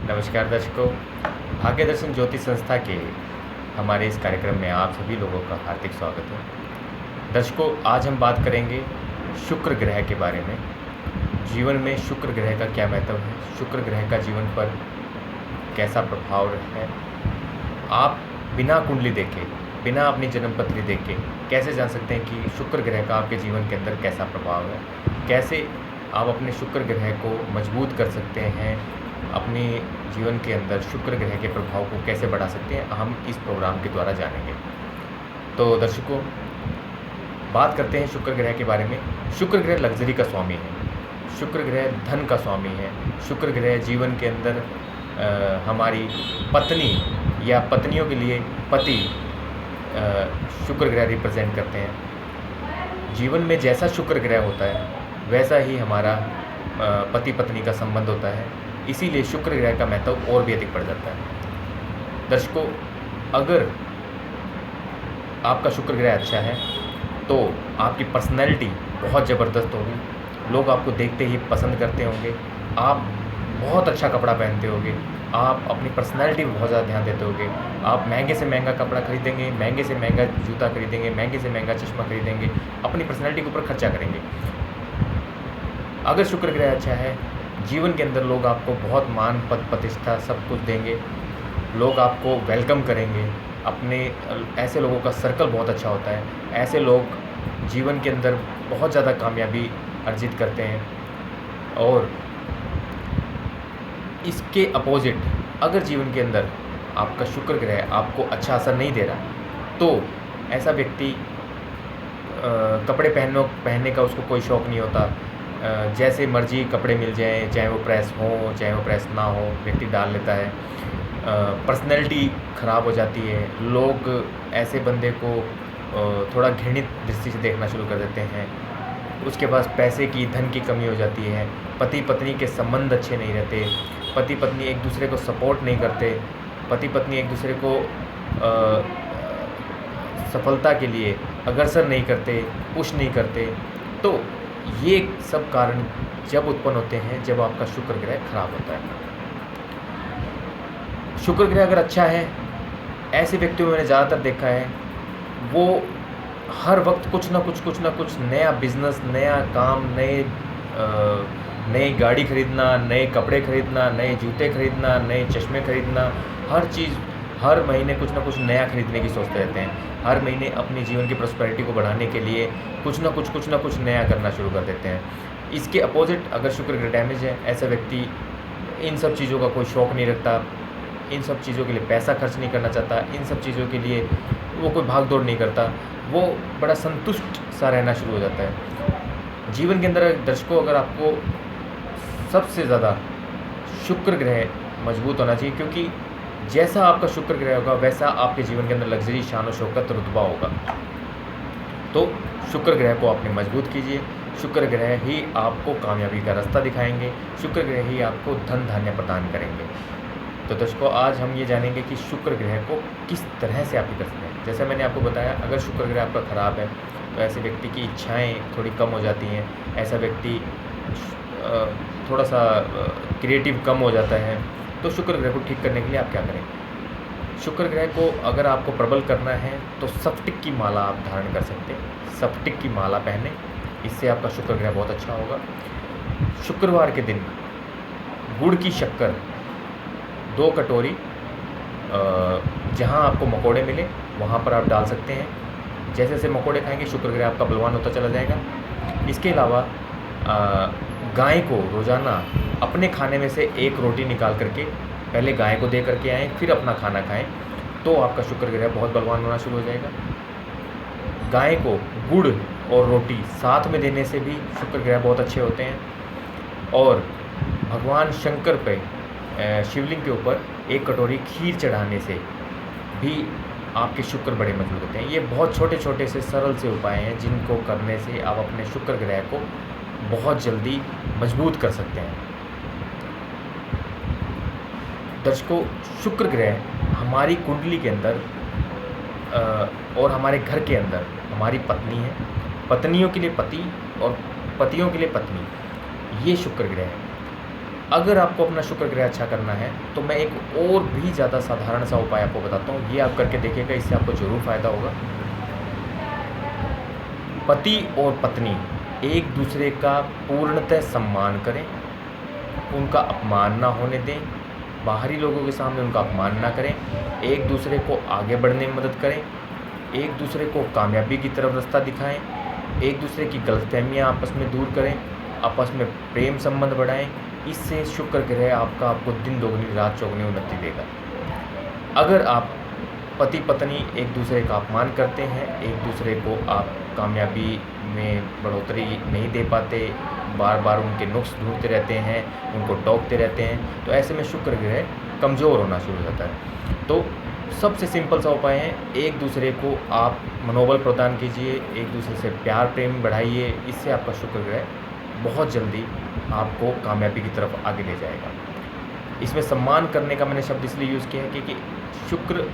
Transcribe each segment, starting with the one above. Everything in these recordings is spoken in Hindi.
नमस्कार दर्शकों, भाग्य दर्शन ज्योति संस्था के हमारे इस कार्यक्रम में आप सभी लोगों का हार्दिक स्वागत है। दर्शकों, आज हम बात करेंगे शुक्र ग्रह के बारे में। जीवन में शुक्र ग्रह का क्या महत्व है, शुक्र ग्रह का जीवन पर कैसा प्रभाव है। आप बिना कुंडली देखे, बिना अपनी जन्मपत्री देखे कैसे जान सकते हैं कि शुक्र ग्रह का आपके जीवन के अंदर कैसा प्रभाव है, कैसे आप अपने शुक्र ग्रह को मजबूत कर सकते हैं, अपने जीवन के अंदर शुक्र ग्रह के प्रभाव को कैसे बढ़ा सकते हैं, हम इस प्रोग्राम के द्वारा जानेंगे। तो दर्शकों, बात करते हैं शुक्र ग्रह के बारे में। शुक्र ग्रह लग्जरी का स्वामी है, शुक्र ग्रह धन का स्वामी है, शुक्र ग्रह जीवन के अंदर हमारी पत्नी या पत्नियों के लिए पति शुक्र ग्रह रिप्रेजेंट करते हैं। जीवन में जैसा शुक्र ग्रह होता है वैसा ही हमारा पति पत्नी का संबंध होता है, इसीलिए शुक्र ग्रह का महत्व और भी अधिक बढ़ जाता है। दर्शकों, अगर आपका शुक्र ग्रह अच्छा है तो आपकी पर्सनैलिटी बहुत ज़बरदस्त होगी, लोग आपको देखते ही पसंद करते होंगे, आप बहुत अच्छा कपड़ा पहनते होंगे, आप अपनी पर्सनैलिटी पर बहुत ज़्यादा ध्यान देते होंगे, आप महंगे से महंगा कपड़ा खरीदेंगे, महंगे से महंगा जूता खरीदेंगे, महंगे से महंगा चश्मा खरीदेंगे, अपनी पर्सनैलिटी के ऊपर खर्चा करेंगे। अगर शुक्र ग्रह अच्छा है, जीवन के अंदर लोग आपको बहुत मान पद प्रतिष्ठा सब कुछ देंगे, लोग आपको वेलकम करेंगे, अपने ऐसे लोगों का सर्कल बहुत अच्छा होता है, ऐसे लोग जीवन के अंदर बहुत ज़्यादा कामयाबी अर्जित करते हैं। और इसके अपोजिट अगर जीवन के अंदर आपका शुक्र ग्रह आपको अच्छा असर नहीं दे रहा तो ऐसा व्यक्ति कपड़े पहनने का उसको कोई शौक़ नहीं होता, जैसे मर्जी कपड़े मिल जाएं, चाहे वो प्रेस हो चाहे वो प्रेस ना हो, व्यक्ति डाल लेता है। पर्सनैलिटी ख़राब हो जाती है, लोग ऐसे बंदे को थोड़ा घृणित दृष्टि से देखना शुरू कर देते हैं। उसके पास पैसे की, धन की कमी हो जाती है, पति पत्नी के संबंध अच्छे नहीं रहते, पति पत्नी एक दूसरे को सपोर्ट नहीं करते, पति पत्नी एक दूसरे को सफलता के लिए अग्रसर नहीं करते, पुश नहीं करते। तो ये सब कारण जब उत्पन्न होते हैं जब आपका शुक्र ग्रह खराब होता है। शुक्र ग्रह अगर अच्छा है, ऐसे व्यक्तियों में मैंने ज़्यादातर देखा है वो हर वक्त कुछ ना कुछ नया बिजनेस, नया काम, नई गाड़ी खरीदना, नए कपड़े खरीदना, नए जूते खरीदना, नए चश्मे खरीदना, हर चीज़ हर महीने कुछ ना कुछ नया खरीदने की सोचते रहते हैं। हर महीने अपनी जीवन की प्रॉस्पेरिटी को बढ़ाने के लिए कुछ ना कुछ नया करना शुरू कर देते हैं। इसके अपोजिट अगर शुक्र ग्रह डैमेज है, ऐसा व्यक्ति इन सब चीज़ों का कोई शौक़ नहीं रखता, इन सब चीज़ों के लिए पैसा खर्च नहीं करना चाहता, इन सब चीज़ों के लिए वो कोई भाग दौड़ नहीं करता, वो बड़ा संतुष्ट सा रहना शुरू हो जाता है। जीवन के अंदर दर्शकों, अगर आपको सबसे ज़्यादा शुक्र ग्रह मजबूत होना चाहिए, क्योंकि जैसा आपका शुक्र ग्रह होगा वैसा आपके जीवन के अंदर लग्जरी, शान और शौकत, रुतबा होगा। तो शुक्र ग्रह को आपने मजबूत कीजिए, शुक्र ग्रह ही आपको कामयाबी का रास्ता दिखाएंगे, शुक्र ग्रह ही आपको धन धान्य प्रदान करेंगे। तो दर्शकों, आज हम ये जानेंगे कि शुक्र ग्रह को किस तरह से आप कर सकते हैं। जैसा मैंने आपको बताया, अगर शुक्र ग्रह आपका ख़राब है तो ऐसे व्यक्ति की इच्छाएँ थोड़ी कम हो जाती हैं, ऐसा व्यक्ति थोड़ा सा क्रिएटिव कम हो जाता है। तो शुक्र ग्रह को ठीक करने के लिए आप क्या करें? शुक्र ग्रह को अगर आपको प्रबल करना है तो सप्टिक की माला आप धारण कर सकते हैं, सप्टिक की माला पहने, इससे आपका शुक्र ग्रह बहुत अच्छा होगा। शुक्रवार के दिन गुड़ की शक्कर 2 कटोरी जहाँ आपको मकोड़े मिले वहाँ पर आप डाल सकते हैं। जैसे जैसे मकोड़े खाएंगे शुक्र ग्रह आपका बलवान होता चला जाएगा। इसके अलावा गाय को रोज़ाना अपने खाने में से 1 रोटी निकाल करके पहले गाय को दे करके आएँ, फिर अपना खाना खाएं, तो आपका शुक्र ग्रह बहुत बलवान होना शुरू हो जाएगा। गाय को गुड़ और रोटी साथ में देने से भी शुक्र ग्रह बहुत अच्छे होते हैं। और भगवान शंकर पे शिवलिंग के ऊपर 1 कटोरी खीर चढ़ाने से भी आपके शुक्र बड़े मजबूत होते हैं। ये बहुत छोटे छोटे से सरल से उपाय हैं जिनको करने से आप अपने शुक्र ग्रह को बहुत जल्दी मजबूत कर सकते हैं। दर्शकों, शुक्र ग्रह हमारी कुंडली के अंदर और हमारे घर के अंदर हमारी पत्नी है, पत्नियों के लिए पति और पतियों के लिए पत्नी, ये शुक्र ग्रह है। अगर आपको अपना शुक्र ग्रह अच्छा करना है तो मैं एक और भी ज़्यादा साधारण सा उपाय आपको बताता हूँ, ये आप करके देखिएगा, इससे आपको ज़रूर फ़ायदा होगा। पति और पत्नी एक दूसरे का पूर्णतः सम्मान करें, उनका अपमान ना होने दें, बाहरी लोगों के सामने उनका अपमान ना करें, एक दूसरे को आगे बढ़ने में मदद करें, एक दूसरे को कामयाबी की तरफ रास्ता दिखाएं, एक दूसरे की गलतफहमियां आपस में दूर करें, आपस में प्रेम संबंध बढ़ाएं। इससे शुक्र ग्रह आपको दिन दोगुनी रात चौगुनी उन्नति देगा। अगर आप पति पत्नी एक दूसरे का अपमान करते हैं, एक दूसरे को आप कामयाबी में बढ़ोतरी नहीं दे पाते, बार बार उनके नुक्स ढूंढते रहते हैं, उनको टोकते रहते हैं, तो ऐसे में शुक्र ग्रह कमज़ोर होना शुरू हो जाता है। तो सबसे सिंपल सा उपाय है, एक दूसरे को आप मनोबल प्रदान कीजिए, एक दूसरे से प्यार प्रेम बढ़ाइए, इससे आपका शुक्र ग्रह बहुत जल्दी आपको कामयाबी की तरफ आगे ले जाएगा। इसमें सम्मान करने का मैंने शब्द इसलिए यूज़ किया है क्योंकि शुक्र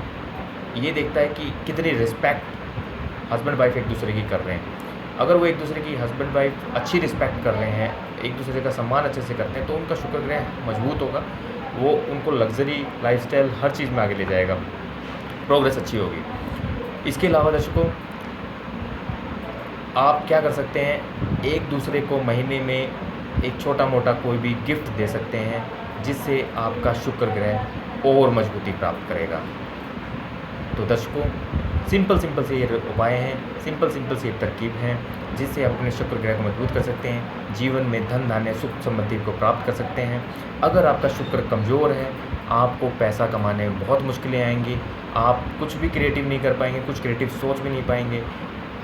ये देखता है कि कितनी रिस्पेक्ट हस्बैंड वाइफ एक दूसरे की कर रहे हैं। अगर वो एक दूसरे की हस्बैंड वाइफ अच्छी रिस्पेक्ट कर रहे हैं, एक दूसरे का सम्मान अच्छे से करते हैं, तो उनका शुक्र ग्रह मजबूत होगा, वो उनको लग्जरी लाइफस्टाइल हर चीज़ में आगे ले जाएगा, प्रोग्रेस अच्छी होगी। इसके अलावा दर्शकों, आप क्या कर सकते हैं, एक दूसरे को महीने में एक छोटा मोटा कोई भी गिफ्ट दे सकते हैं, जिससे आपका शुक्र ग्रह और मजबूती प्राप्त करेगा। तो दर्शकों, सिंपल से ये उपाय हैं, सिंपल से ये तरकीब हैं, जिससे आप अपने शुक्र ग्रह को मजबूत कर सकते हैं, जीवन में धन धान्य सुख समृद्धि को प्राप्त कर सकते हैं। अगर आपका शुक्र कमज़ोर है, आपको पैसा कमाने में बहुत मुश्किलें आएंगी, आप कुछ भी क्रिएटिव नहीं कर पाएंगे, कुछ क्रिएटिव सोच भी नहीं पाएंगे।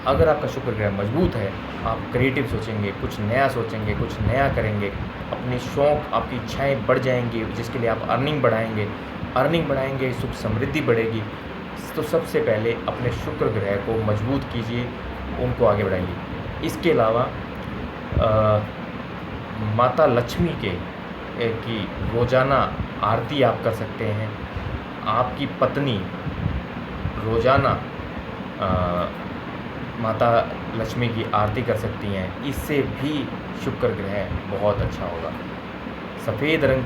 अगर आपका शुक्र ग्रह मजबूत है, आप क्रिएटिव सोचेंगे, कुछ नया सोचेंगे, कुछ नया करेंगे, अपने शौक़ आपकी इच्छाएँ बढ़ जाएंगी, जिसके लिए आप अर्निंग बढ़ाएंगे, सुख समृद्धि बढ़ेगी। तो सबसे पहले अपने शुक्र ग्रह को मजबूत कीजिए, उनको आगे बढ़ाइए। इसके अलावा माता लक्ष्मी की रोज़ाना आरती आप कर सकते हैं। आपकी पत्नी रोज़ाना माता लक्ष्मी की आरती कर सकती हैं, इससे भी शुक्र ग्रह बहुत अच्छा होगा। सफ़ेद रंग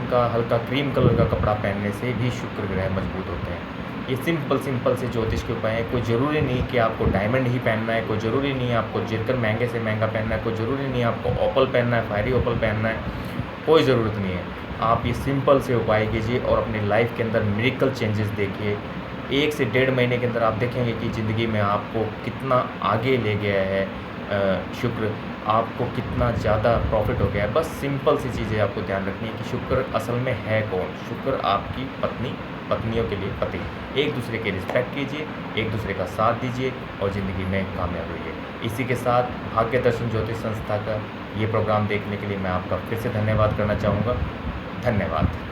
का हल्का क्रीम कलर का कपड़ा पहनने से भी शुक्र ग्रह मजबूत होते हैं। ये सिंपल से ज्योतिष के उपाय हैं। कोई ज़रूरी नहीं कि आपको डायमंड ही पहनना है, कोई ज़रूरी नहीं है आपको जिरकन महंगे से महंगा पहनना है, कोई ज़रूरी नहीं है आपको ओपल पहनना है, फायरी ओपल पहनना है, कोई ज़रूरत नहीं है। आप ये सिंपल से उपाय कीजिए और अपनी लाइफ के अंदर मिरेकल चेंजेस देखिए। 1 से 1.5 महीने के अंदर आप देखेंगे कि ज़िंदगी में आपको कितना आगे ले गया है शुक्र, आपको कितना ज़्यादा प्रॉफिट हो गया है। बस सिंपल सी चीज़ें आपको ध्यान रखनी है कि शुक्र असल में है कौन। शुक्र आपकी पत्नी, पत्नियों के लिए पति। एक दूसरे की रिस्पेक्ट कीजिए, एक दूसरे का साथ दीजिए और ज़िंदगी में कामयाब होइए। इसी के साथ भाग्य दर्शन ज्योतिष संस्था का ये प्रोग्राम देखने के लिए मैं आपका फिर से धन्यवाद करना चाहूँगा। धन्यवाद।